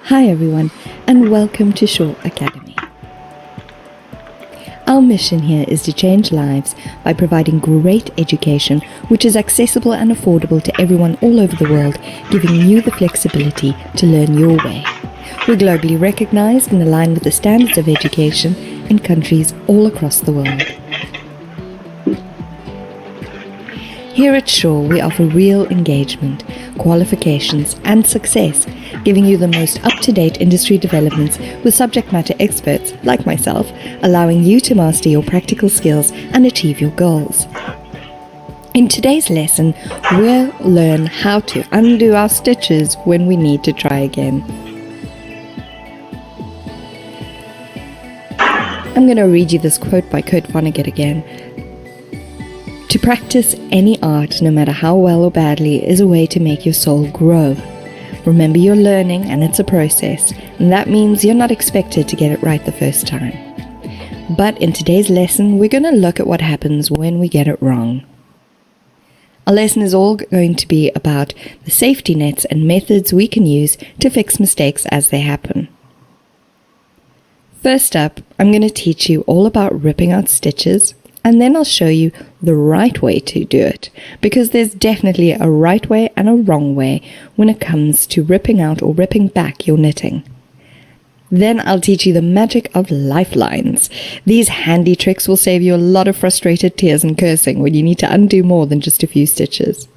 Hi everyone, and welcome to Shaw Academy. Our mission here is to change lives by providing great education which is accessible and affordable to everyone all over the world, giving you the flexibility to learn your way. We're globally recognized and aligned with the standards of education in countries all across the world. Here at Shaw, we offer real engagement, qualifications, and success, giving you the most up-to-date industry developments with subject matter experts, like myself, allowing you to master your practical skills and achieve your goals. In today's lesson, we'll learn how to undo our stitches when we need to try again. I'm going to read you this quote by Kurt Vonnegut again. To practice any art, no matter how well or badly, is a way to make your soul grow. Remember, you're learning and it's a process, and that means you're not expected to get it right the first time. But in today's lesson, we're going to look at what happens when we get it wrong. Our lesson is all going to be about the safety nets and methods we can use to fix mistakes as they happen. First up, I'm going to teach you all about ripping out stitches, and then I'll show you the right way to do it, because there's definitely a right way and a wrong way when it comes to ripping out or ripping back your knitting. Then I'll teach you the magic of lifelines. These handy tricks will save you a lot of frustrated tears and cursing when you need to undo more than just a few stitches.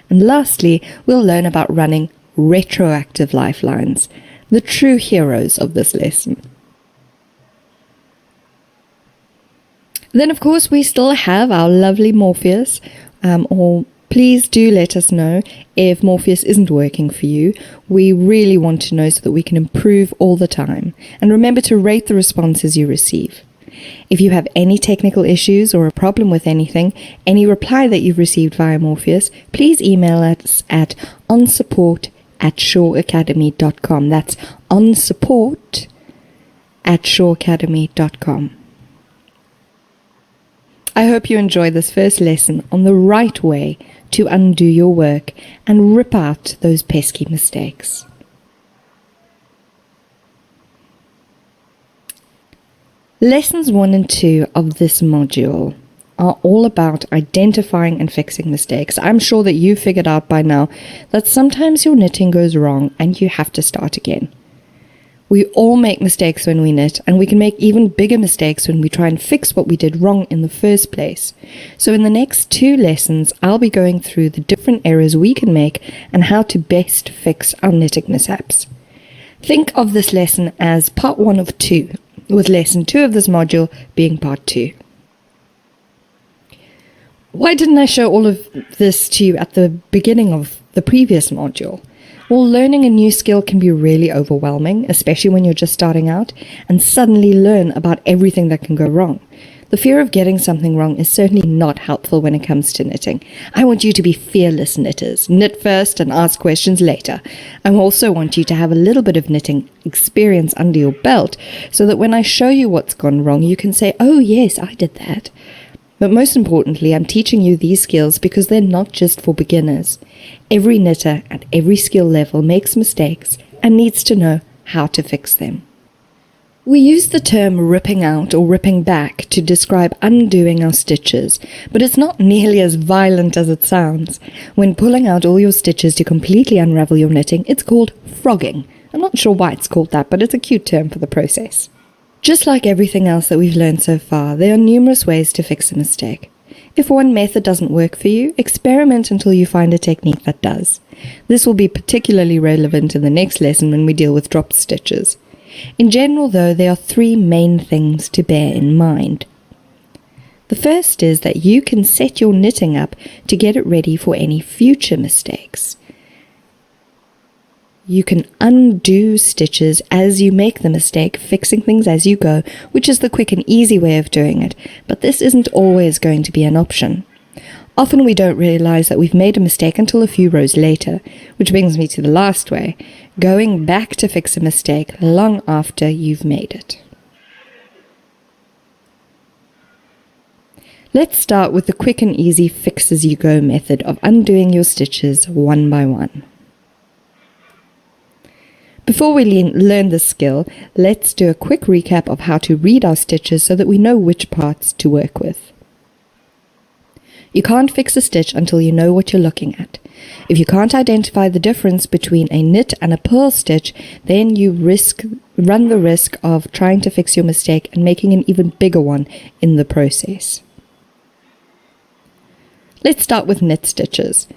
And lastly, we'll learn about running retroactive lifelines, the true heroes of this lesson. Then, of course, we still have our lovely Morpheus, or please do let us know if Morpheus isn't working for you. We really want to know so that we can improve all the time. And remember to rate the responses you receive. If you have any technical issues or a problem with anything, any reply that you've received via Morpheus, please email us at onsupport@shawacademy.com. That's onsupport@shawacademy.com. I hope you enjoy this first lesson on the right way to undo your work and rip out those pesky mistakes. Lessons 1 and 2 of this module are all about identifying and fixing mistakes. I'm sure that you've figured out by now that sometimes your knitting goes wrong and you have to start again. We all make mistakes when we knit, and we can make even bigger mistakes when we try and fix what we did wrong in the first place. So in the next 2 lessons, I'll be going through the different errors we can make and how to best fix our knitting mishaps. Think of this lesson as part 1 of 2, with lesson 2 of this module being part 2. Why didn't I show all of this to you at the beginning of the previous module? Well, learning a new skill can be really overwhelming, especially when you're just starting out, and suddenly learn about everything that can go wrong. The fear of getting something wrong is certainly not helpful when it comes to knitting. I want you to be fearless knitters. Knit first and ask questions later. I also want you to have a little bit of knitting experience under your belt, so that when I show you what's gone wrong, you can say, "Oh yes, I did that." But most importantly, I'm teaching you these skills because they're not just for beginners. Every knitter at every skill level makes mistakes and needs to know how to fix them. We use the term ripping out or ripping back to describe undoing our stitches, but it's not nearly as violent as it sounds. When pulling out all your stitches to completely unravel your knitting, it's called frogging. I'm not sure why it's called that, but it's a cute term for the process. Just like everything else that we've learned so far, there are numerous ways to fix a mistake. If one method doesn't work for you, experiment until you find a technique that does. This will be particularly relevant in the next lesson when we deal with dropped stitches. In general, though, there are 3 main things to bear in mind. The first is that you can set your knitting up to get it ready for any future mistakes. You can undo stitches as you make the mistake, fixing things as you go, which is the quick and easy way of doing it, but this isn't always going to be an option. Often we don't realize that we've made a mistake until a few rows later, which brings me to the last way, going back to fix a mistake long after you've made it. Let's start with the quick and easy fix-as-you-go method of undoing your stitches one by one. Before we learn this skill, let's do a quick recap of how to read our stitches so that we know which parts to work with. You can't fix a stitch until you know what you're looking at. If you can't identify the difference between a knit and a purl stitch, then you run the risk of trying to fix your mistake and making an even bigger one in the process. Let's start with knit stitches.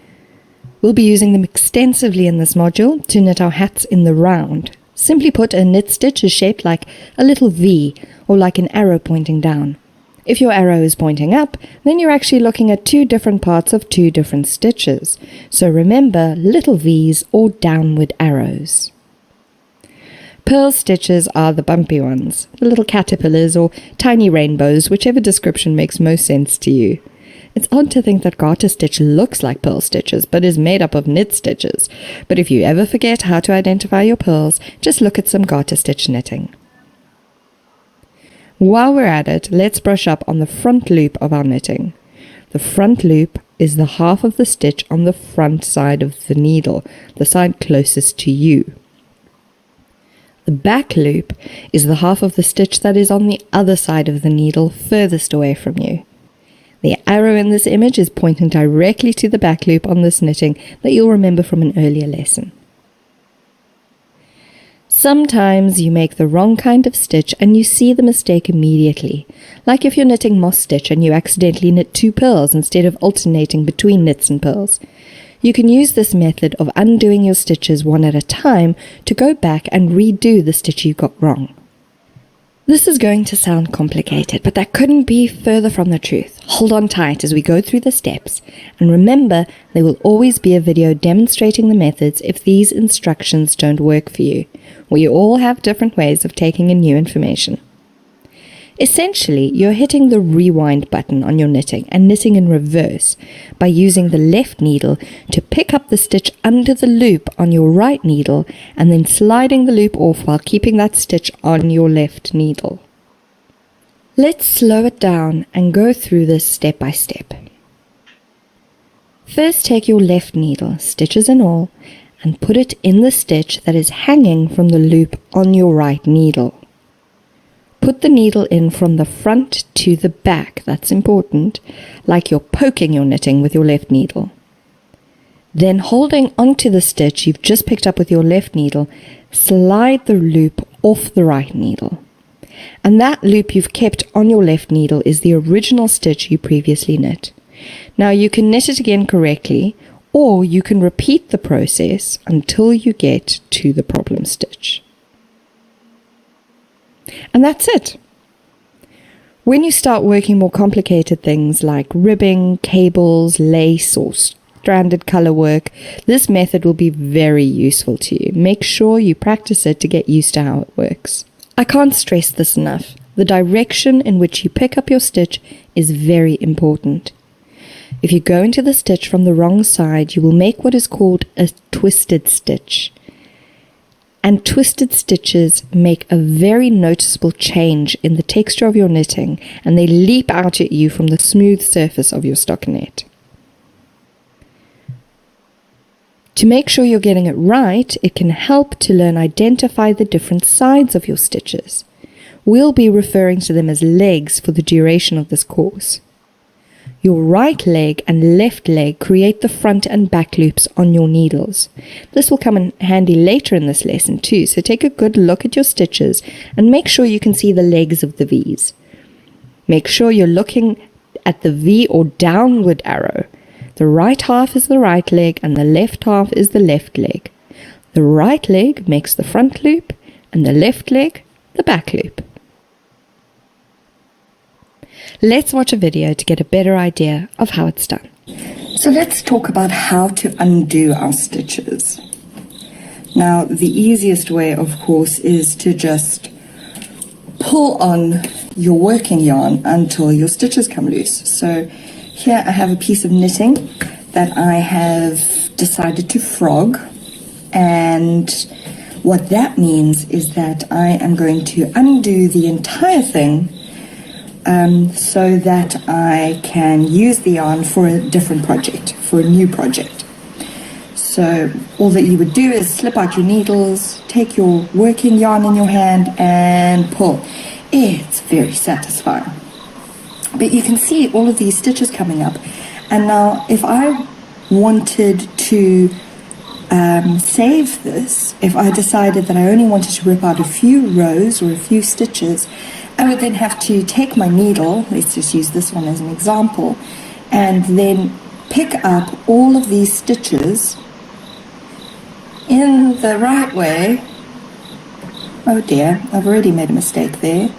We'll be using them extensively in this module to knit our hats in the round. Simply put, a knit stitch is shaped like a little V or like an arrow pointing down. If your arrow is pointing up, then you're actually looking at two different parts of two different stitches. So remember, little V's or downward arrows. Purl stitches are the bumpy ones, the little caterpillars or tiny rainbows, whichever description makes most sense to you. It's odd to think that garter stitch looks like purl stitches, but is made up of knit stitches. But if you ever forget how to identify your purls, just look at some garter stitch knitting. While we're at it, let's brush up on the front loop of our knitting. The front loop is the half of the stitch on the front side of the needle, the side closest to you. The back loop is the half of the stitch that is on the other side of the needle, furthest away from you. The arrow in this image is pointing directly to the back loop on this knitting that you'll remember from an earlier lesson. Sometimes you make the wrong kind of stitch and you see the mistake immediately, like if you're knitting moss stitch and you accidentally knit two purls instead of alternating between knits and purls. You can use this method of undoing your stitches one at a time to go back and redo the stitch you got wrong. This is going to sound complicated, but that couldn't be further from the truth. Hold on tight as we go through the steps, and remember, there will always be a video demonstrating the methods if these instructions don't work for you. We all have different ways of taking in new information. Essentially, you're hitting the rewind button on your knitting and knitting in reverse by using the left needle to pick up the stitch under the loop on your right needle and then sliding the loop off while keeping that stitch on your left needle. Let's slow it down and go through this step by step. First, take your left needle, stitches and all, and put it in the stitch that is hanging from the loop on your right needle. Put the needle in from the front to the back, that's important, like you're poking your knitting with your left needle. Then holding onto the stitch you've just picked up with your left needle, slide the loop off the right needle. And that loop you've kept on your left needle is the original stitch you previously knit. Now you can knit it again correctly, or you can repeat the process until you get to the problem stitch. And that's it. When you start working more complicated things like ribbing, cables, lace, or stranded color work, this method will be very useful to you. Make sure you practice it to get used to how it works. I can't stress this enough. The direction in which you pick up your stitch is very important. If you go into the stitch from the wrong side, you will make what is called a twisted stitch. And twisted stitches make a very noticeable change in the texture of your knitting, and they leap out at you from the smooth surface of your stockinette. To make sure you're getting it right, it can help to identify the different sides of your stitches. We'll be referring to them as legs for the duration of this course. Your right leg and left leg create the front and back loops on your needles. This will come in handy later in this lesson too, so take a good look at your stitches and make sure you can see the legs of the V's. Make sure you're looking at the V or downward arrow. The right half is the right leg and the left half is the left leg. The right leg makes the front loop and the left leg the back loop. Let's watch a video to get a better idea of how it's done. So let's talk about how to undo our stitches. Now, the easiest way, of course, is to just pull on your working yarn until your stitches come loose. So here I have a piece of knitting that I have decided to frog, and what that means is that I am going to undo the entire thing so that I can use the yarn for a different project, for a new project. So all that you would do is slip out your needles, take your working yarn in your hand and pull. It's very satisfying. But you can see all of these stitches coming up. And now if I wanted to save this, if I decided that I only wanted to rip out a few rows or a few stitches, I would then have to take my needle, let's just use this one as an example, and then pick up all of these stitches in the right way. Oh dear, I've already made a mistake there.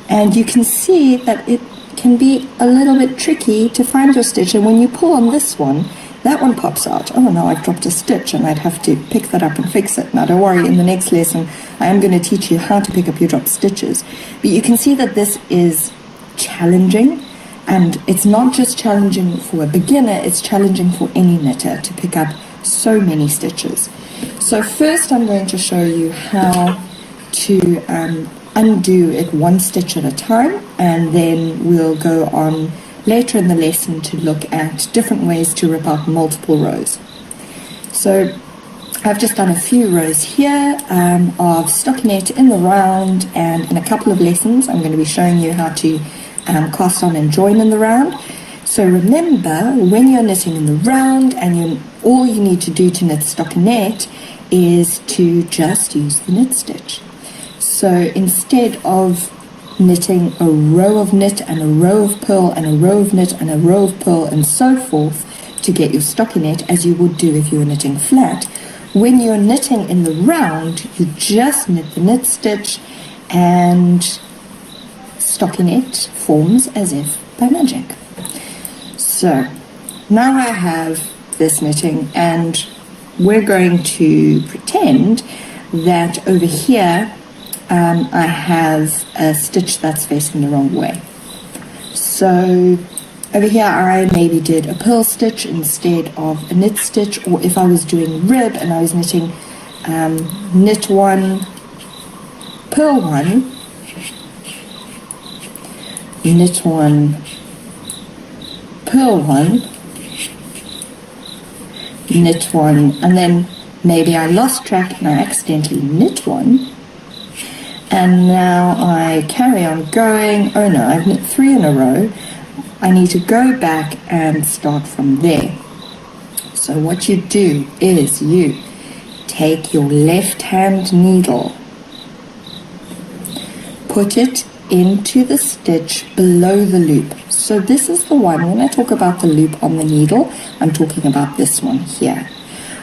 And you can see that it can be a little bit tricky to find your stitch, and when you pull on this one, that one pops out. Oh no, I've dropped a stitch and I'd have to pick that up and fix it. Now don't worry, in the next lesson I am going to teach you how to pick up your dropped stitches. But you can see that this is challenging, and it's not just challenging for a beginner, it's challenging for any knitter to pick up so many stitches. So first I'm going to show you how to undo it one stitch at a time, and then we'll go on later in the lesson to look at different ways to rip out multiple rows. So I've just done a few rows here of stockinette in the round, and in a couple of lessons I'm going to be showing you how to cast on and join in the round. So remember, when you're knitting in the round and all you need to do to knit stockinette is to just use the knit stitch. So instead of knitting a row of knit and a row of purl and a row of knit and a row of purl and so forth to get your stockinette, as you would do if you were knitting flat, when you're knitting in the round, you just knit the knit stitch and stockinette forms as if by magic. So now I have this knitting, and we're going to pretend that over here I have a stitch that's facing the wrong way. So over here I maybe did a purl stitch instead of a knit stitch, or if I was doing rib and I was knitting knit one, purl one, knit one, purl one, knit one, and then maybe I lost track and I accidentally knit one, and now I carry on going. Oh no, I've knit 3 in a row. I need to go back and start from there. So what you do is you take your left hand needle, put it into the stitch below the loop. So this is the one, when I talk about the loop on the needle, I'm talking about this one here.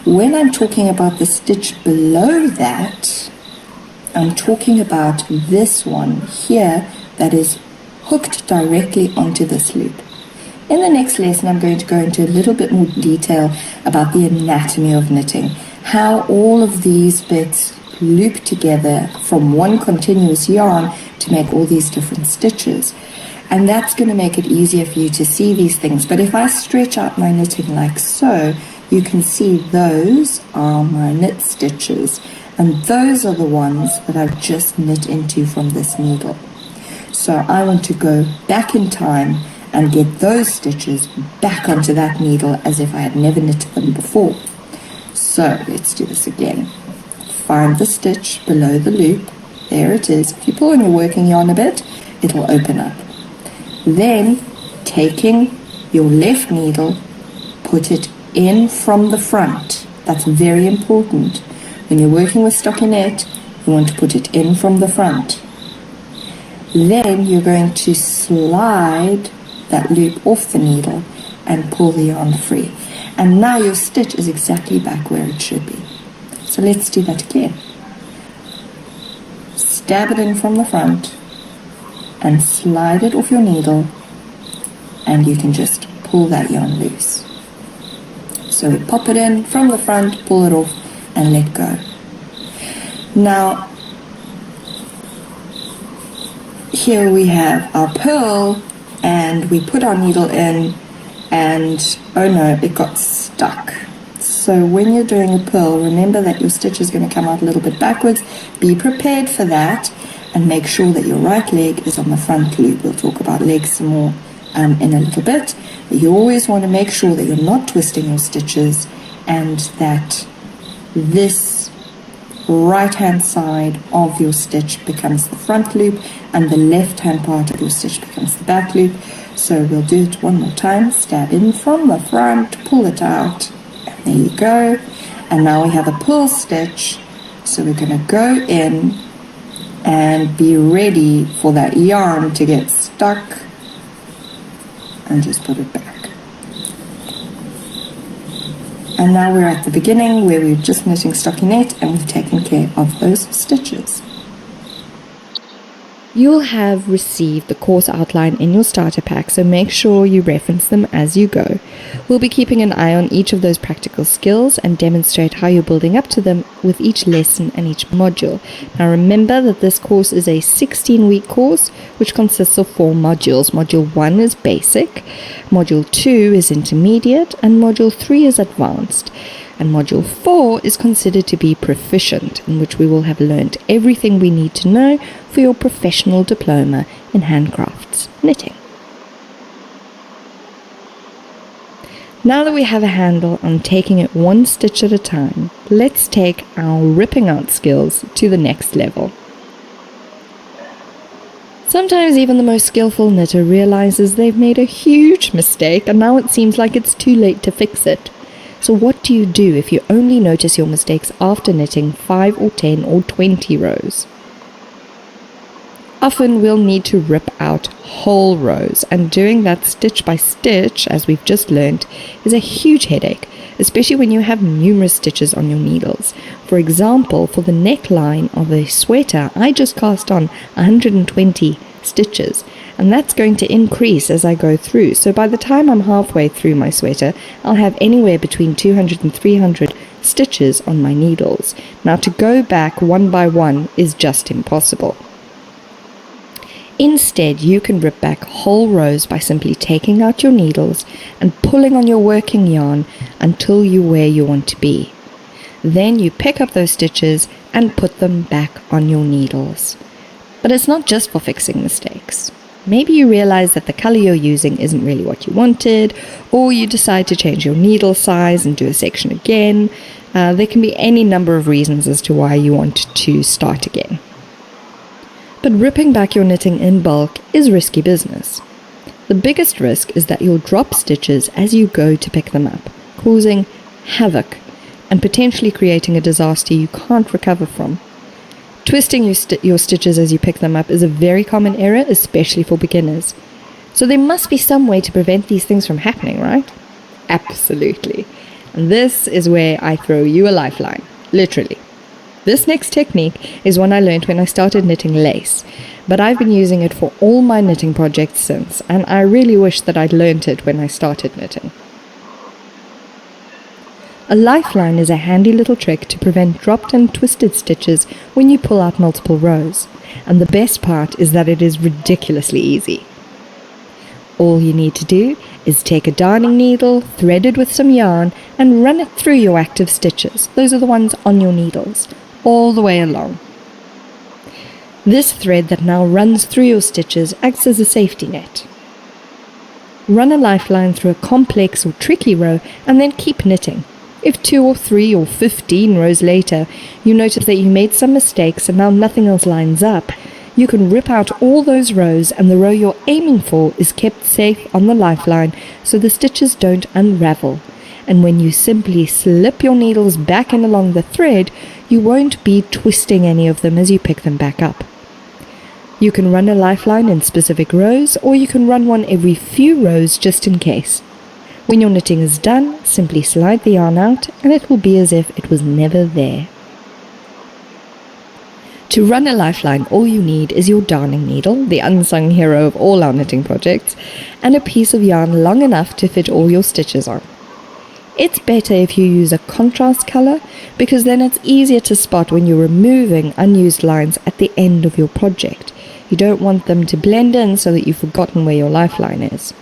When I'm talking about the stitch below that, I'm talking about this one here that is hooked directly onto this loop. In the next lesson, I'm going to go into a little bit more detail about the anatomy of knitting, how all of these bits loop together from one continuous yarn to make all these different stitches. And that's going to make it easier for you to see these things. But if I stretch out my knitting like so, you can see those are my knit stitches, and those are the ones that I've just knit into from this needle. So I want to go back in time and get those stitches back onto that needle as if I had never knitted them before. So let's do this again. Find the stitch below the loop. There it is. If you pull on your working yarn a bit, it'll open up. Then, taking your left needle, put it in from the front. That's very important. When you're working with stockinette, you want to put it in from the front. Then you're going to slide that loop off the needle and pull the yarn free. And now your stitch is exactly back where it should be. So let's do that again. Stab it in from the front and slide it off your needle, and you can just pull that yarn loose. So we pop it in from the front, pull it off, and let go. Now, here we have our purl, and we put our needle in, and oh no, it got stuck. So when you're doing a purl, remember that your stitch is going to come out a little bit backwards. Be prepared for that, and make sure that your right leg is on the front loop. We'll talk about legs some more in a little bit. But you always want to make sure that you're not twisting your stitches and that this right hand side of your stitch becomes the front loop and the left hand part of your stitch becomes the back loop. So we'll do it one more time. Stab in from the front, pull it out, and there you go. And now we have a pull stitch, so we're going to go in and be ready for that yarn to get stuck and just put it back. And now we're at the beginning where we're just knitting stockinette and we've taken care of those stitches. You'll have received the course outline in your starter pack, so make sure you reference them as you go. We'll be keeping an eye on each of those practical skills and demonstrate how you're building up to them with each lesson and each module. Now remember that this course is a 16-week course which consists of 4 modules. Module 1 is basic, Module 2 is intermediate, and Module 3 is advanced. And Module 4 is considered to be proficient, in which we will have learned everything we need to know for your professional diploma in handcrafts knitting. Now that we have a handle on taking it one stitch at a time, let's take our ripping out skills to the next level. Sometimes even the most skillful knitter realizes they've made a huge mistake and now it seems like it's too late to fix it. So what do you do if you only notice your mistakes after knitting 5 or 10 or 20 rows? Often we'll need to rip out whole rows, and doing that stitch by stitch, as we've just learned, is a huge headache, especially when you have numerous stitches on your needles. For example, for the neckline of a sweater, I just cast on 120 stitches, and that's going to increase as I go through. So by the time I'm halfway through my sweater, I'll have anywhere between 200 and 300 stitches on my needles. Now to go back one by one is just impossible. Instead, you can rip back whole rows by simply taking out your needles and pulling on your working yarn until you're where you want to be. Then you pick up those stitches and put them back on your needles. But it's not just for fixing mistakes. Maybe you realize that the color you're using isn't really what you wanted, or you decide to change your needle size and do a section again. There can be any number of reasons as to why you want to start again. But ripping back your knitting in bulk is risky business. The biggest risk is that you'll drop stitches as you go to pick them up, causing havoc and potentially creating a disaster you can't recover from. Twisting your stitches as you pick them up is a very common error, especially for beginners. So there must be some way to prevent these things from happening, right? Absolutely. And this is where I throw you a lifeline, literally. This next technique is one I learned when I started knitting lace, but I've been using it for all my knitting projects since, and I really wish that I'd learned it when I started knitting. A lifeline is a handy little trick to prevent dropped and twisted stitches when you pull out multiple rows, and the best part is that it is ridiculously easy. All you need to do is take a darning needle, threaded with some yarn, and run it through your active stitches. Those are the ones on your needles, all the way along. This thread that now runs through your stitches acts as a safety net. Run a lifeline through a complex or tricky row and then keep knitting. If 2 or 3 or 15 rows later you notice that you made some mistakes and now nothing else lines up, you can rip out all those rows and the row you're aiming for is kept safe on the lifeline so the stitches don't unravel. And when you simply slip your needles back in along the thread, you won't be twisting any of them as you pick them back up. You can run a lifeline in specific rows, or you can run one every few rows just in case. When your knitting is done, simply slide the yarn out and it will be as if it was never there. To run a lifeline, all you need is your darning needle, the unsung hero of all our knitting projects, and a piece of yarn long enough to fit all your stitches on. It's better if you use a contrast color, because then it's easier to spot when you're removing unused lines at the end of your project. You don't want them to blend in so that you've forgotten where your lifeline is.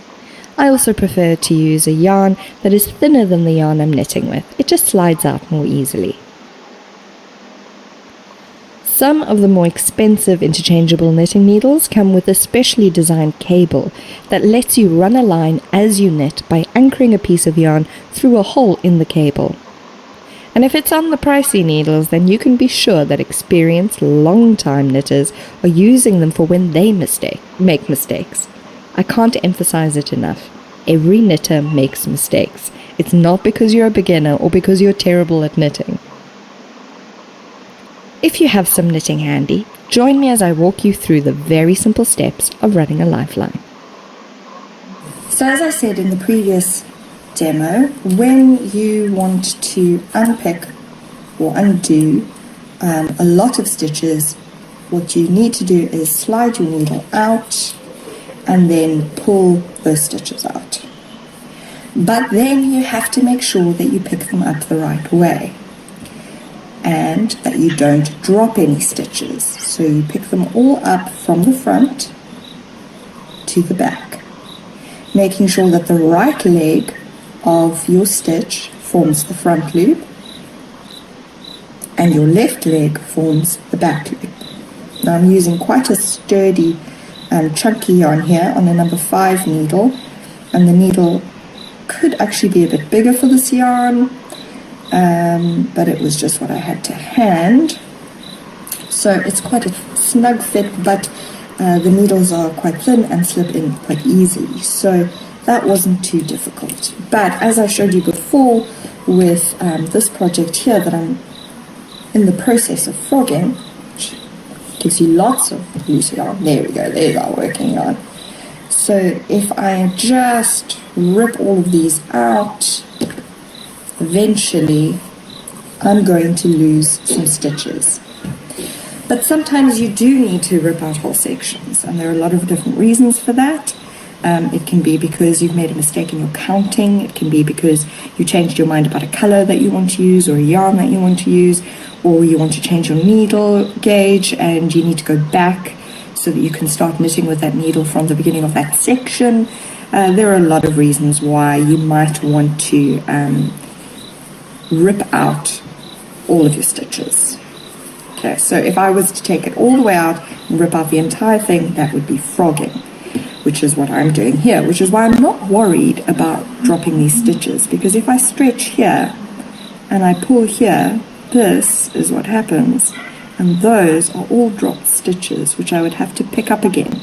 I also prefer to use a yarn that is thinner than the yarn I'm knitting with. It just slides out more easily. Some of the more expensive interchangeable knitting needles come with a specially designed cable that lets you run a line as you knit by anchoring a piece of yarn through a hole in the cable. And if it's on the pricey needles, then you can be sure that experienced, long-time knitters are using them for when they make mistakes. I can't emphasize it enough. Every knitter makes mistakes. It's not because you're a beginner or because you're terrible at knitting. If you have some knitting handy, join me as I walk you through the very simple steps of running a lifeline. So as I said in the previous demo, when you want to unpick or undo a lot of stitches, what you need to do is slide your needle out and then pull those stitches out. But then you have to make sure that you pick them up the right way and that you don't drop any stitches. So you pick them all up from the front to the back, making sure that the right leg of your stitch forms the front loop and your left leg forms the back loop. Now I'm using quite a sturdy chunky yarn here on a number 5 needle, and the needle could actually be a bit bigger for this yarn, but it was just what I had to hand. So it's quite a snug fit, but the needles are quite thin and slip in quite easily, so that wasn't too difficult. But as I showed you before with this project here that I'm in the process of frogging, which gives you lots of loose yarn. There we go, there's our working yarn. So if I just rip all of these out, eventually I'm going to lose some stitches. But sometimes you do need to rip out whole sections, and there are a lot of different reasons for that. It can be because you've made a mistake in your counting. It can be because you changed your mind about a color that you want to use or a yarn that you want to use, or you want to change your needle gauge and you need to go back so that you can start knitting with that needle from the beginning of that section. There are a lot of reasons why you might want to rip out all of your stitches. Okay, so if I was to take it all the way out and rip out the entire thing, that would be frogging, which is what I'm doing here, which is why I'm not worried about dropping these stitches, because if I stretch here and I pull here, this is what happens, and those are all dropped stitches which I would have to pick up again.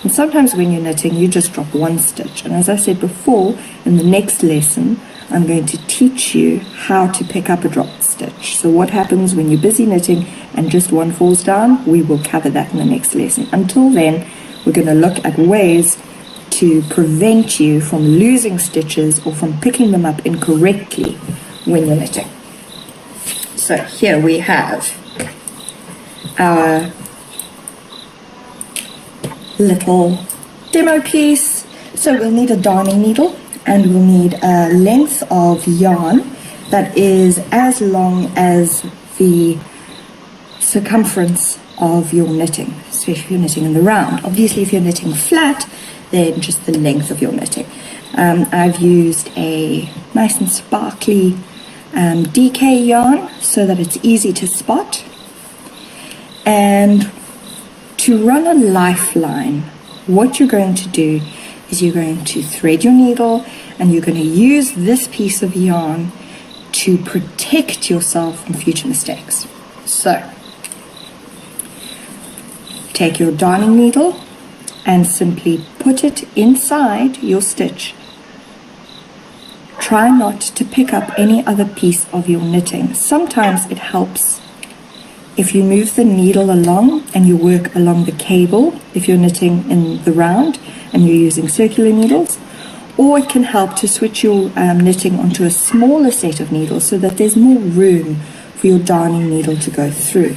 And sometimes when you're knitting, you just drop one stitch, and as I said before, in the next lesson I'm going to teach you how to pick up a dropped stitch. So what happens when you're busy knitting and just one falls down? We will cover that in the next lesson. Until then, we're going to look at ways to prevent you from losing stitches or from picking them up incorrectly when you're knitting. So here we have our little demo piece. So we'll need a darning needle and we'll need a length of yarn that is as long as the circumference of your knitting, especially if you're knitting in the round. Obviously if you're knitting flat, then just the length of your knitting. I've used a nice and sparkly DK yarn so that it's easy to spot. And to run a lifeline, what you're going to do is you're going to thread your needle and you're going to use this piece of yarn to protect yourself from future mistakes. So take your darning needle and simply put it inside your stitch. Try not to pick up any other piece of your knitting. Sometimes it helps if you move the needle along and you work along the cable, if you're knitting in the round and you're using circular needles, or it can help to switch your knitting onto a smaller set of needles so that there's more room for your darning needle to go through.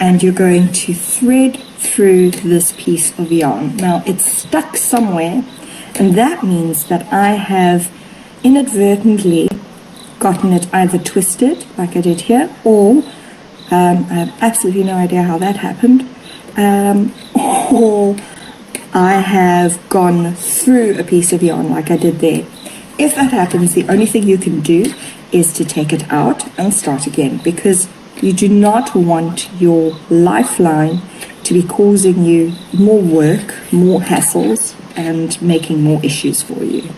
And you're going to thread through this piece of yarn. Now it's stuck somewhere, and that means that I have inadvertently gotten it either twisted like I did here, or I have absolutely no idea how that happened, or I have gone through a piece of yarn like I did there. If that happens, the only thing you can do is to take it out and start again, because you do not want your lifeline to be causing you more work, more hassles, and making more issues for you.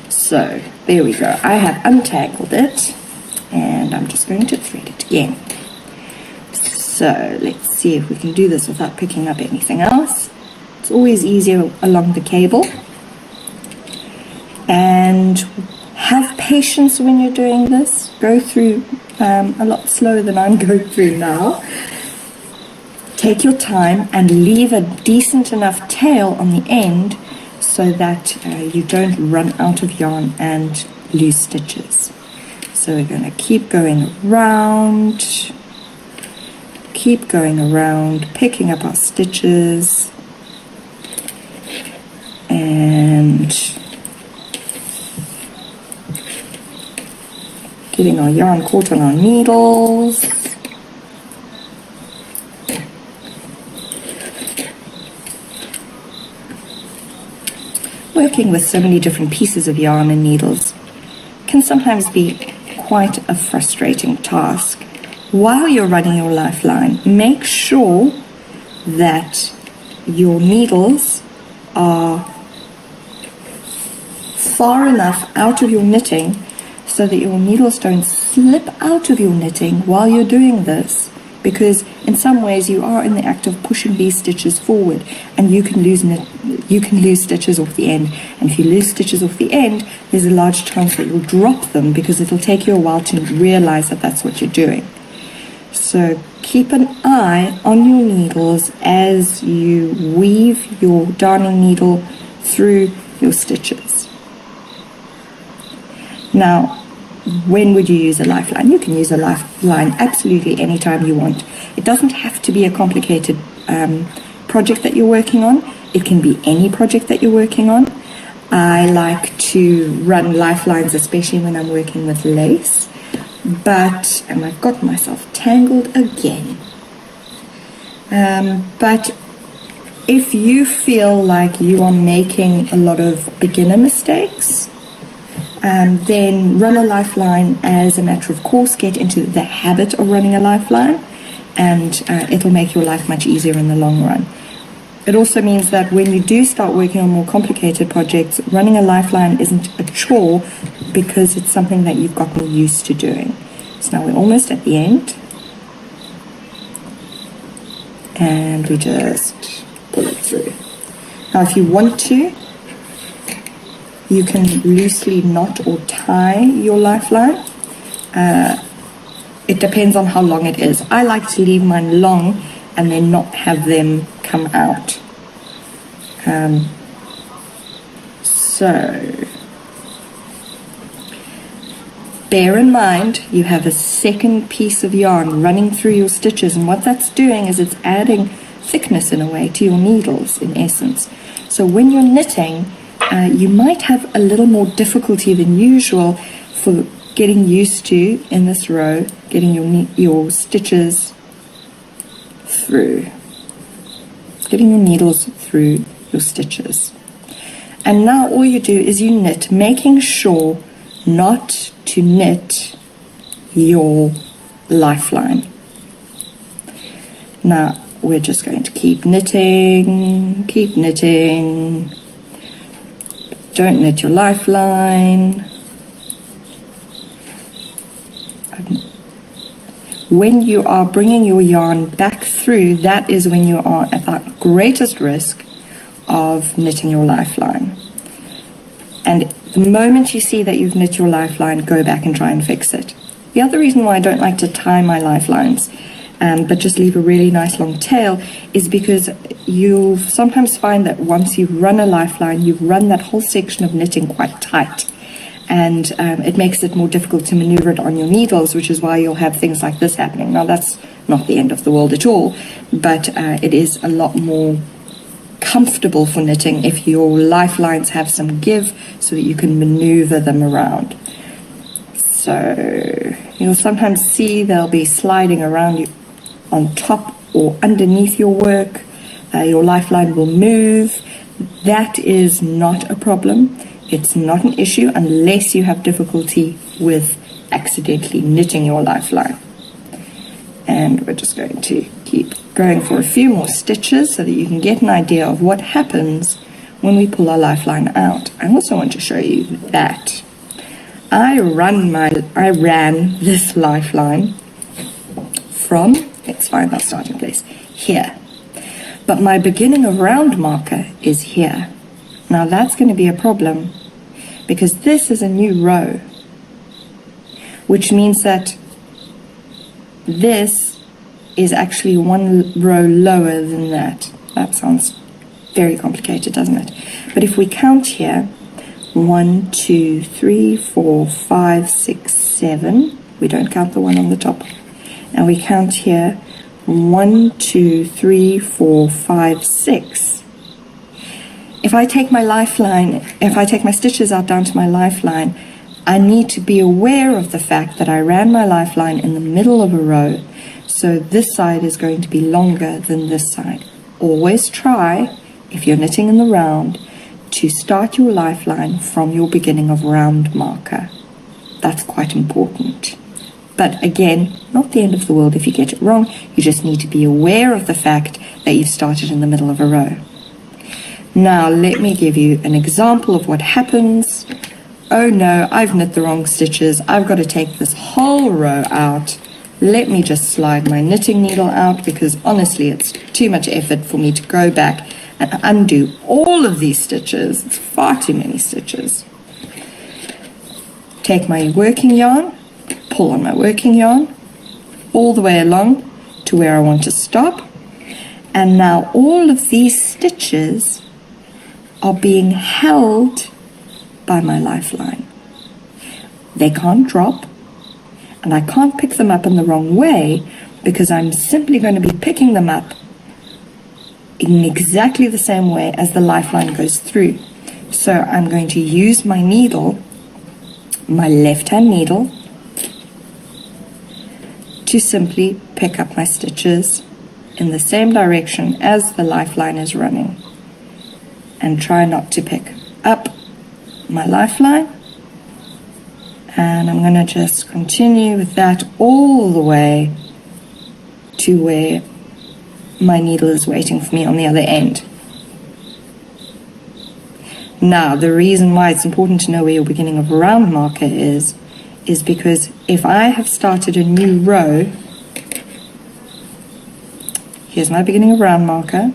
So there we go. I have untangled it, and I'm just going to thread it again. So let's see if we can do this without picking up anything else. It's always easier along the cable. And have patience when you're doing this. Go through a lot slower than I'm going through now. Take your time and leave a decent enough tail on the end so that you don't run out of yarn and lose stitches. So we're going to keep going around, picking up our stitches, and getting our yarn caught on our needles. Working with so many different pieces of yarn and needles can sometimes be quite a frustrating task. While you're running your lifeline, make sure that your needles are far enough out of your knitting so that your needles don't slip out of your knitting while you're doing this, because in some ways you are in the act of pushing these stitches forward and you can lose stitches off the end. And if you lose stitches off the end, there's a large chance that you'll drop them because it'll take you a while to realize that that's what you're doing. So keep an eye on your needles as you weave your darning needle through your stitches. Now, when would you use a lifeline? You can use a lifeline absolutely anytime you want. It doesn't have to be a complicated project that you're working on. It can be any project that you're working on. I like to run lifelines, especially when I'm working with lace. And I've got myself tangled again. But if you feel like you are making a lot of beginner mistakes, then run a lifeline as a matter of course. Get into the habit of running a lifeline, and it'll make your life much easier in the long run. It also means that when you do start working on more complicated projects, running a lifeline isn't a chore because it's something that you've gotten used to doing. So now we're almost at the end, and we just pull it through. Now if you want to, you can loosely knot or tie your lifeline. It depends on how long it is. I like to leave mine long and then not have them come out. So bear in mind you have a second piece of yarn running through your stitches, and what that's doing is it's adding thickness in a way to your needles in essence. So when you're knitting, you might have a little more difficulty than usual for getting used to, in this row, getting your stitches through, getting your needles through your stitches. And now all you do is you knit, making sure not to knit your lifeline. Now we're just going to keep knitting. Don't knit your lifeline. When you are bringing your yarn back through, that is when you are at the greatest risk of knitting your lifeline. And the moment you see that you've knit your lifeline, go back and try and fix it. The other reason why I don't like to tie my lifelines, but just leave a really nice long tail, is because you'll sometimes find that once you've run a lifeline, you've run that whole section of knitting quite tight. And it makes it more difficult to maneuver it on your needles, which is why you'll have things like this happening. Now that's not the end of the world at all, but it is a lot more comfortable for knitting if your lifelines have some give so that you can maneuver them around. So you'll sometimes see they'll be sliding around you on top or underneath your work. Your lifeline will move. That is not a problem. It's not an issue unless you have difficulty with accidentally knitting your lifeline. And we're just going to keep going for a few more stitches so that you can get an idea of what happens when we pull our lifeline out. I also want to show you that I ran this lifeline from, let's find our starting place, here. But my beginning of round marker is here. Now that's going to be a problem because this is a new row, which means that this is actually one row lower than that. That sounds very complicated, doesn't it? But if we count here, 1, 2, 3, 4, 5, 6, 7. We don't count the one on the top. And we count here 1, 2, 3, 4, 5, 6. If I take my lifeline, if I take my stitches out down to my lifeline, I need to be aware of the fact that I ran my lifeline in the middle of a row. So this side is going to be longer than this side. Always try, if you're knitting in the round, to start your lifeline from your beginning of round marker. That's quite important. But again, not the end of the world if you get it wrong. You just need to be aware of the fact that you've started in the middle of a row. Now let me give you an example of what happens. Oh no, I've knit the wrong stitches. I've got to take this whole row out. Let me just slide my knitting needle out because honestly it's too much effort for me to go back and undo all of these stitches. It's far too many stitches. Take my working yarn, pull on my working yarn all the way along to where I want to stop, and now all of these stitches are being held by my lifeline. They can't drop, and I can't pick them up in the wrong way because I'm simply going to be picking them up in exactly the same way as the lifeline goes through. So I'm going to use my needle, my left-hand needle, to simply pick up my stitches in the same direction as the lifeline is running, and try not to pick up my lifeline. And I'm going to just continue with that all the way to where my needle is waiting for me on the other end. Now, the reason why it's important to know where your beginning of a round marker is because if I have started a new row, here's my beginning of round marker,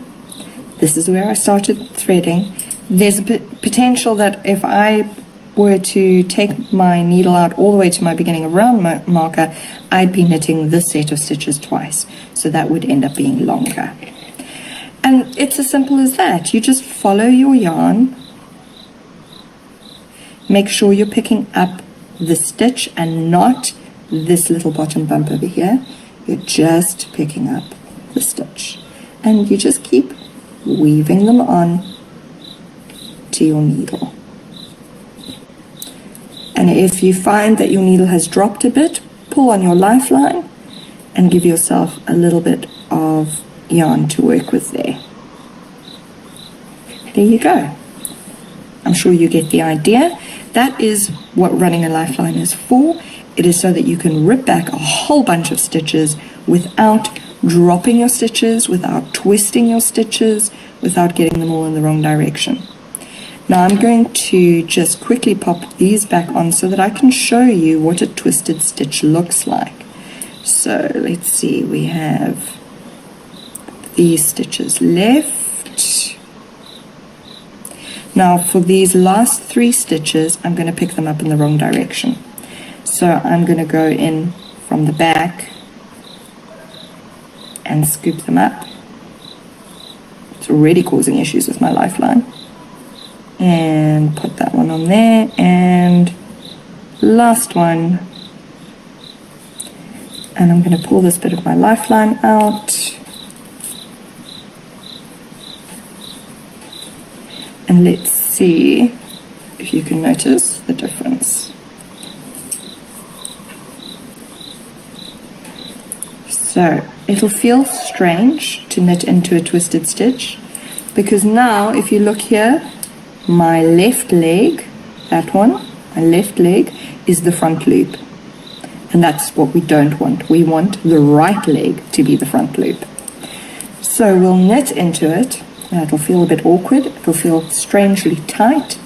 this is where I started threading, there's a potential that if I were to take my needle out all the way to my beginning of round marker, I'd be knitting this set of stitches twice, so that would end up being longer. And it's as simple as that. You just follow your yarn, make sure you're picking up the stitch and not this little bottom bump over here. You're just picking up the stitch, and you just keep weaving them on to your needle. And if you find that your needle has dropped a bit, pull on your lifeline and give yourself a little bit of yarn to work with there. There you go. I'm sure you get the idea. That is what running a lifeline is for. It is so that you can rip back a whole bunch of stitches without dropping your stitches, without twisting your stitches, without getting them all in the wrong direction. Now I'm going to just quickly pop these back on so that I can show you what a twisted stitch looks like. So let's see, we have these stitches left. Now for these last 3 stitches, I'm going to pick them up in the wrong direction. So I'm going to go in from the back and scoop them up. It's already causing issues with my lifeline. And put that one on there, and last one, and I'm going to pull this bit of my lifeline out, and let's see if you can notice the difference. So it'll feel strange to knit into a twisted stitch, because now if you look here, my left leg, that one, my left leg is the front loop, and that's what we don't want. We want the right leg to be the front loop. So we'll knit into it, and it'll feel a bit awkward, it'll feel strangely tight,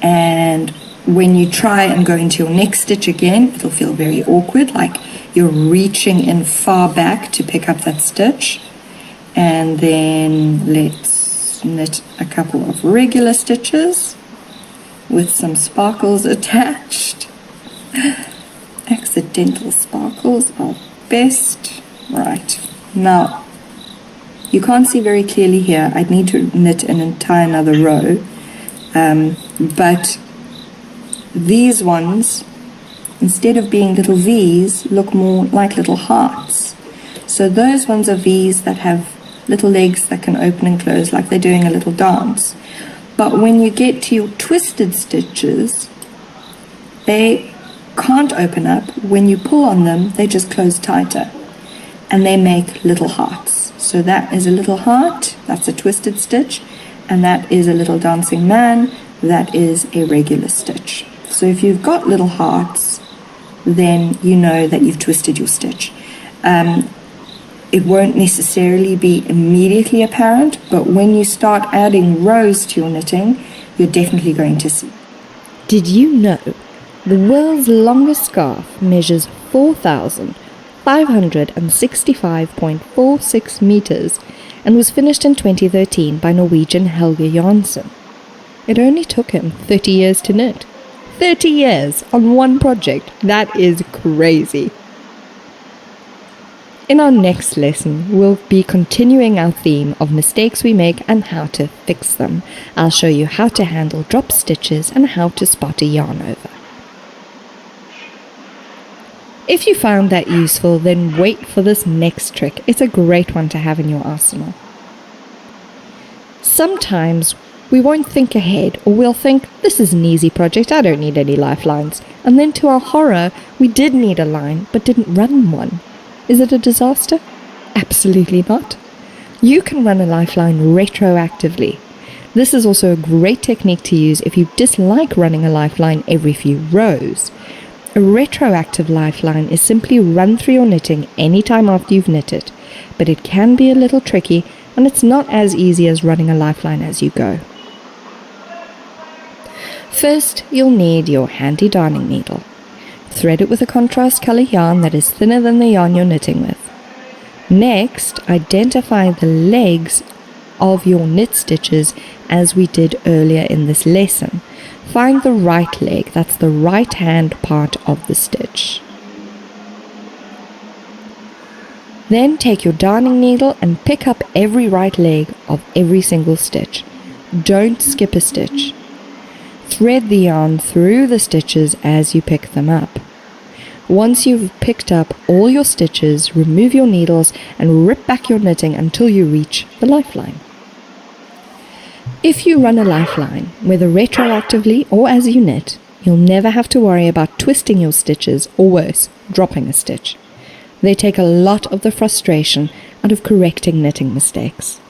and when you try and go into your next stitch again, it'll feel very awkward, like you're reaching in far back to pick up that stitch. And then let's knit a couple of regular stitches with some sparkles attached. Accidental sparkles are best. Right, now you can't see very clearly here. I'd need to knit an entire another row, but these ones, instead of being little V's, look more like little hearts. So those ones are V's that have little legs that can open and close like they're doing a little dance. But when you get to your twisted stitches, they can't open up. When you pull on them, they just close tighter and they make little hearts. So that is a little heart, that's a twisted stitch, and that is a little dancing man, that is a regular stitch. So if you've got little hearts, then you know that you've twisted your stitch. It won't necessarily be immediately apparent, but when you start adding rows to your knitting, you're definitely going to see. Did you know the world's longest scarf measures 4,565.46 meters and was finished in 2013 by Norwegian Helge Jansen? It only took him 30 years to knit. 30 years on one project. That is crazy. In our next lesson, we'll be continuing our theme of mistakes we make and how to fix them. I'll show you how to handle drop stitches and how to spot a yarn over. If you found that useful, then wait for this next trick. It's a great one to have in your arsenal. Sometimes we won't think ahead, or we'll think, this is an easy project, I don't need any lifelines. And then to our horror, we did need a line, but didn't run one. Is it a disaster? Absolutely not. You can run a lifeline retroactively. This is also a great technique to use if you dislike running a lifeline every few rows. A retroactive lifeline is simply run through your knitting anytime after you've knit it, but it can be a little tricky and it's not as easy as running a lifeline as you go. First, you'll need your handy darning needle. Thread it with a contrast color yarn that is thinner than the yarn you're knitting with. Next, identify the legs of your knit stitches as we did earlier in this lesson. Find the right leg, that's the right hand part of the stitch. Then take your darning needle and pick up every right leg of every single stitch. Don't skip a stitch. Thread the yarn through the stitches as you pick them up. Once you've picked up all your stitches, remove your needles and rip back your knitting until you reach the lifeline. If you run a lifeline, whether retroactively or as you knit, you'll never have to worry about twisting your stitches or worse, dropping a stitch. They take a lot of the frustration out of correcting knitting mistakes.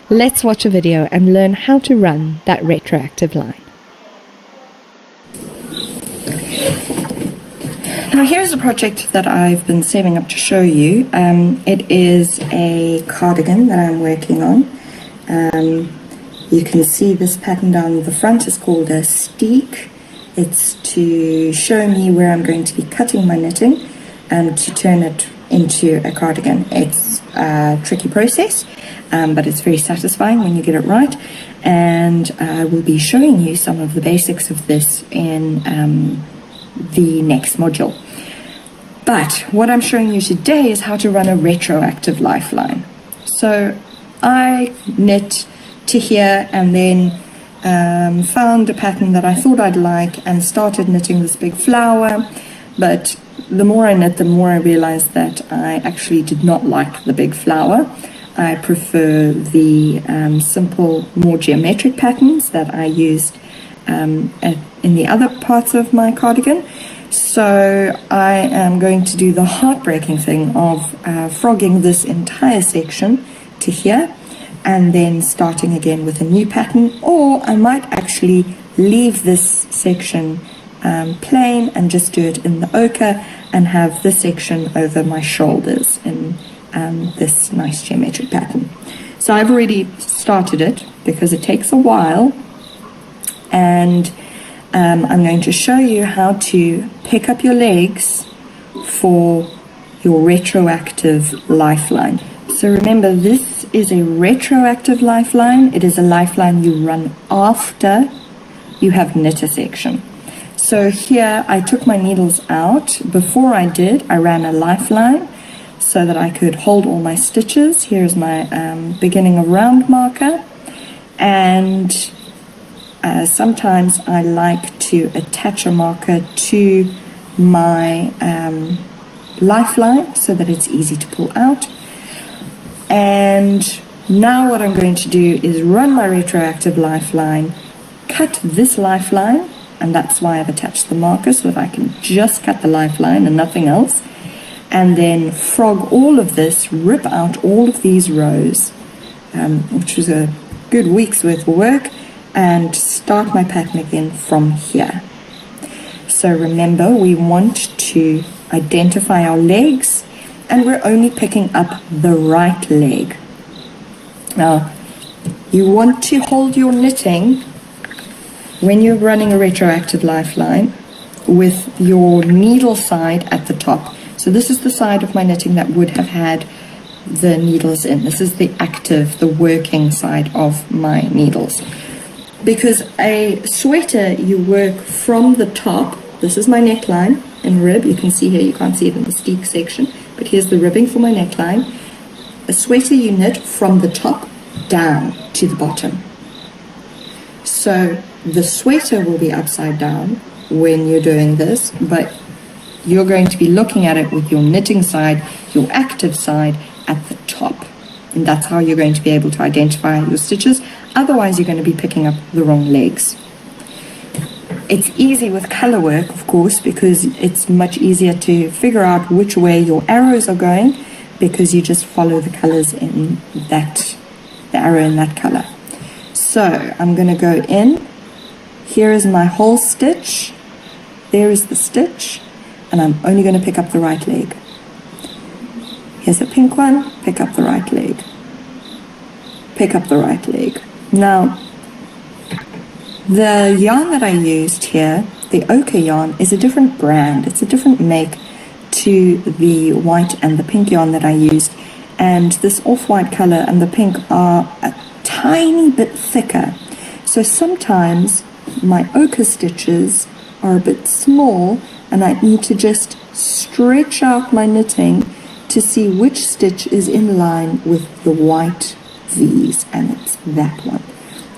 Let's watch a video and learn how to run that retroactive line. Now here's a project that I've been saving up to show you. It is a cardigan that I'm working on. You can see this pattern down the front is called a steek. It's to show me where I'm going to be cutting my knitting and to turn it into a cardigan. It's a tricky process, but it's very satisfying when you get it right. And I will be showing you some of the basics of this in the next module. But what I'm showing you today is how to run a retroactive lifeline. So I knit to here and then found a pattern that I thought I'd like and started knitting this big flower, but the more I knit, the more I realized that I actually did not like the big flower. I prefer the simple, more geometric patterns that I used in the other parts of my cardigan. So I am going to do the heartbreaking thing of frogging this entire section to here and then starting again with a new pattern, or I might actually leave this section plain and just do it in the ochre and have this section over my shoulders in this nice geometric pattern. So I've already started it because it takes a while, and I'm going to show you how to pick up your legs for your retroactive lifeline. So remember, this is a retroactive lifeline. It is a lifeline you run after you have knit a section. So here I took my needles out. Before I did, I ran a lifeline so that I could hold all my stitches. Here's my beginning of round marker, and sometimes I like to attach a marker to my lifeline so that it's easy to pull out. And now what I'm going to do is run my retroactive lifeline, cut this lifeline, and that's why I've attached the marker, so that I can just cut the lifeline and nothing else, and then frog all of this, rip out all of these rows, which was a good week's worth of work, and start my pattern again from here. So remember, we want to identify our legs, and we're only picking up the right leg. Now, you want to hold your knitting when you're running a retroactive lifeline with your needle side at the top. So this is the side of my knitting that would have had the needles in. This is the active, the working side of my needles. Because a sweater, you work from the top. This is my neckline in rib. You can see here, you can't see it in the steek section, but here's the ribbing for my neckline. A sweater you knit from the top down to the bottom. So the sweater will be upside down when you're doing this, but you're going to be looking at it with your knitting side, your active side at the top. And that's how you're going to be able to identify your stitches. Otherwise, you're going to be picking up the wrong legs. It's easy with color work, of course, because it's much easier to figure out which way your arrows are going, because you just follow the colors in that, the arrow in that color. So I'm going to go in. Here is my whole stitch. There is the stitch, and I'm only going to pick up the right leg. Here's a pink one, pick up the right leg. Pick up the right leg. Now, the yarn that I used here, the ochre yarn, is a different brand. It's a different make to the white and the pink yarn that I used. And this off-white color and the pink are a tiny bit thicker. So sometimes my ochre stitches are a bit small, and I need to just stretch out my knitting to see which stitch is in line with the white V's, and it's that one.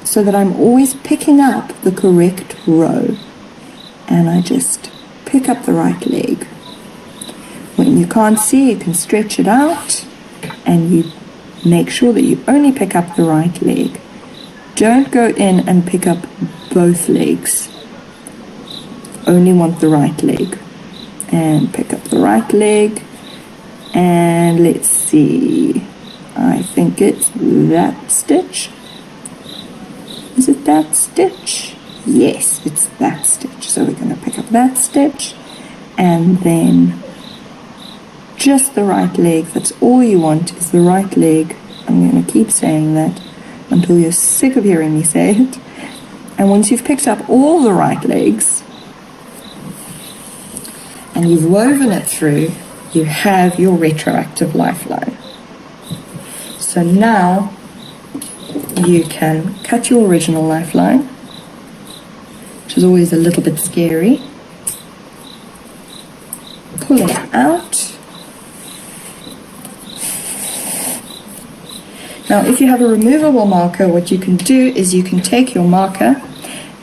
So that I'm always picking up the correct row, and I just pick up the right leg. When you can't see, you can stretch it out, and you make sure that you only pick up the right leg. Don't go in and pick up both legs. Only want the right leg. And pick up the right leg, and let's see, I think it's that stitch. Is it that stitch? Yes, it's that stitch. So we're going to pick up that stitch, and then just the right leg. That's all you want, is the right leg. I'm going to keep saying that until you're sick of hearing me say it. And once you've picked up all the right legs and you've woven it through, you have your retroactive lifeline. So now you can cut your original lifeline, which is always a little bit scary. Pull it out. Now, if you have a removable marker, what you can do is you can take your marker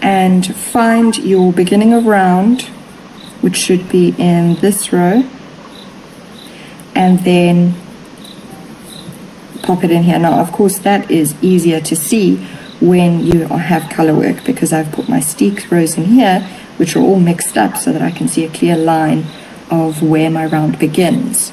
and find your beginning of round, which should be in this row, and then pop it in here. Now, of course, that is easier to see when you have color work, because I've put my steek rows in here, which are all mixed up, so that I can see a clear line of where my round begins.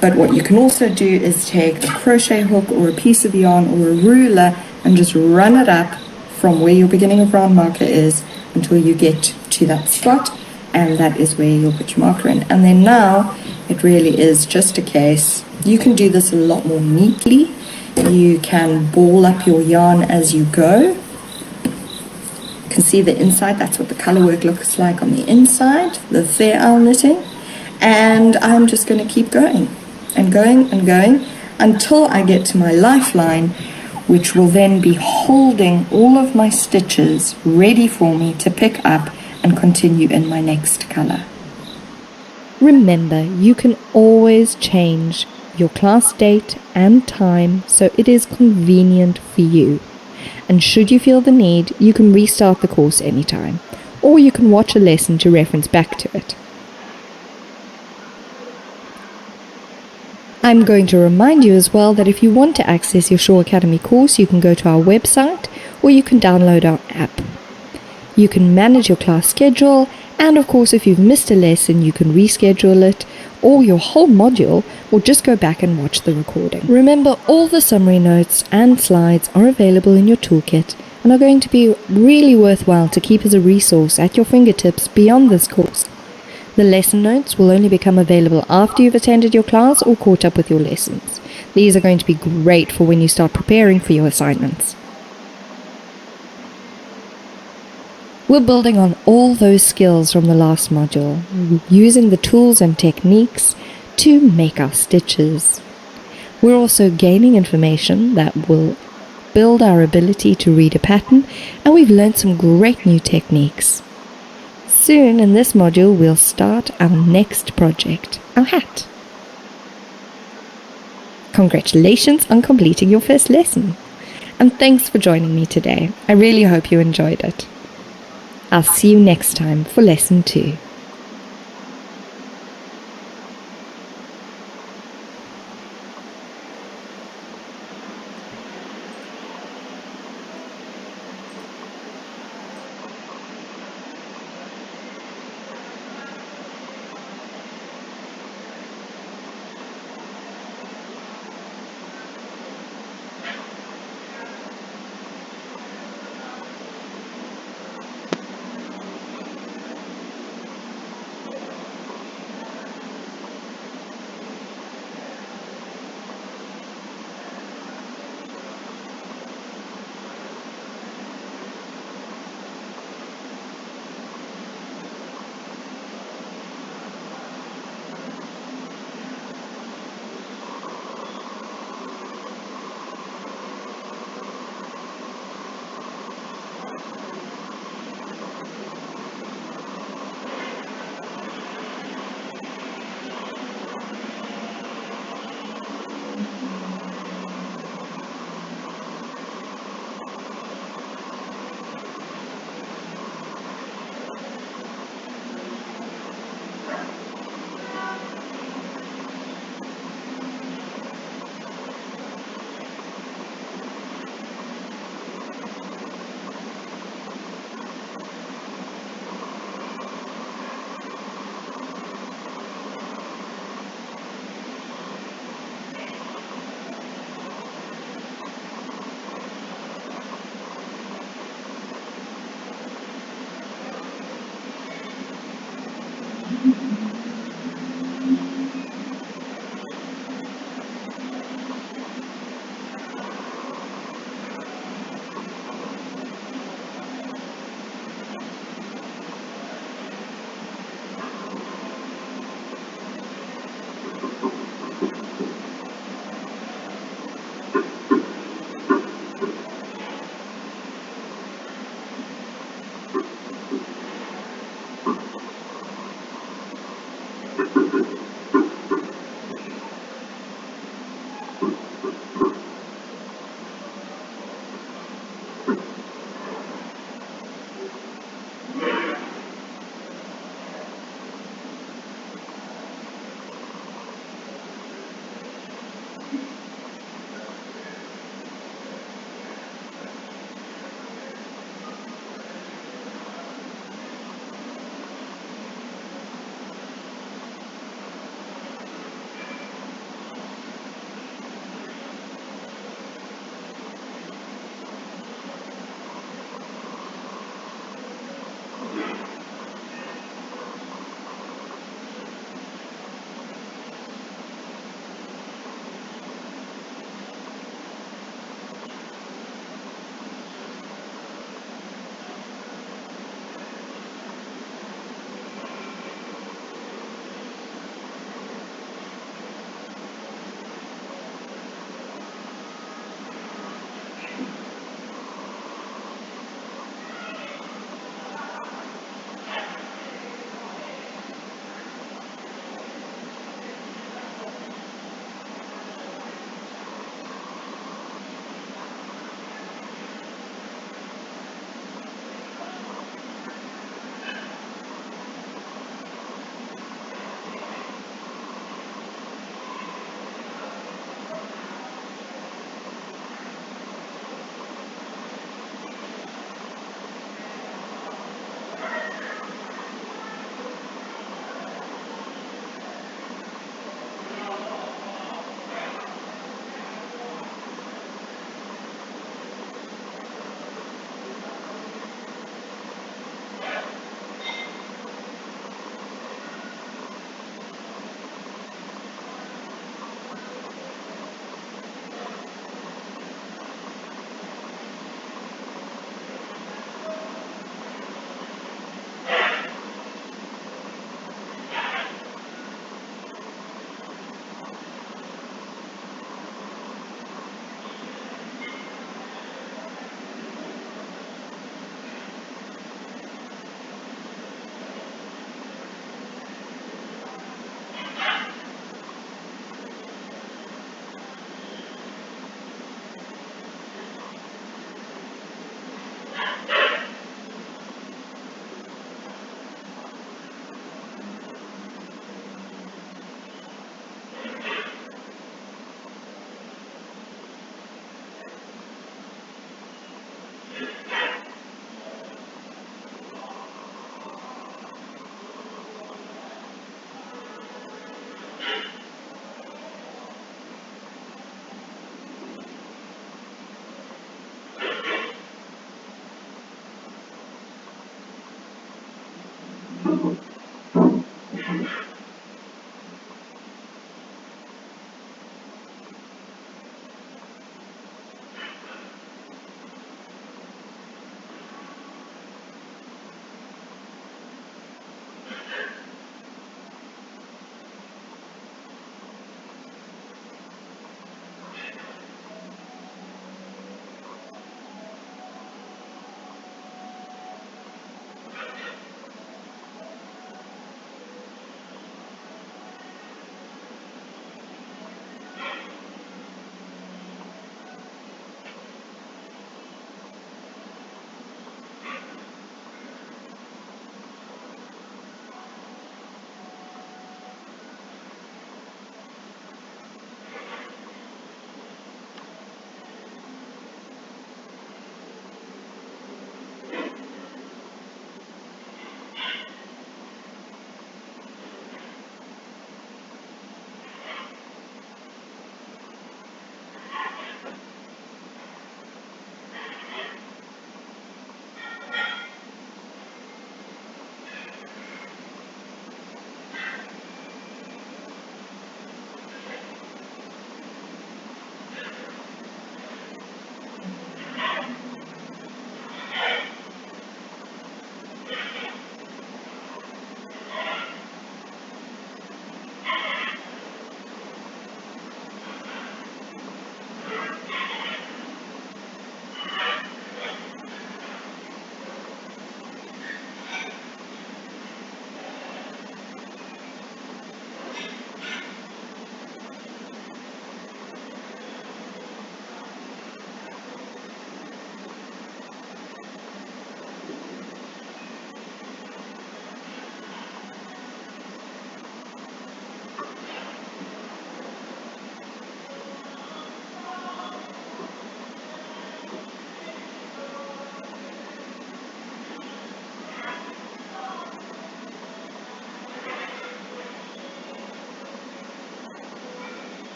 But what you can also do is take a crochet hook or a piece of yarn or a ruler and just run it up from where your beginning of round marker is until you get to that spot, and that is where you'll put your marker in. And then now it really is just a case. You can do this a lot more neatly. You can ball up your yarn as you go, You can see the inside, that's what the color work looks like on the inside, the Fair Isle knitting. And I'm just going to keep going and going and going until I get to my lifeline, which will then be holding all of my stitches ready for me to pick up and continue in my next color. Remember, you can always change your class date and time so it is convenient for you. And should you feel the need, you can restart the course anytime, or you can watch a lesson to reference back to it. I'm going to remind you as well that if you want to access your Shaw Academy course, you can go to our website or you can download our app. You can manage your class schedule, and of course if you've missed a lesson you can reschedule it or your whole module, or just go back and watch the recording. Remember, all the summary notes and slides are available in your toolkit and are going to be really worthwhile to keep as a resource at your fingertips beyond this course. The lesson notes will only become available after you've attended your class or caught up with your lessons. These are going to be great for when you start preparing for your assignments. We're building on all those skills from the last module, using the tools and techniques to make our stitches. We're also gaining information that will build our ability to read a pattern, and we've learned some great new techniques. Soon in this module we'll start our next project, our hat. Congratulations on completing your first lesson, and thanks for joining me today. I really hope you enjoyed it. I'll see you next time for lesson 2.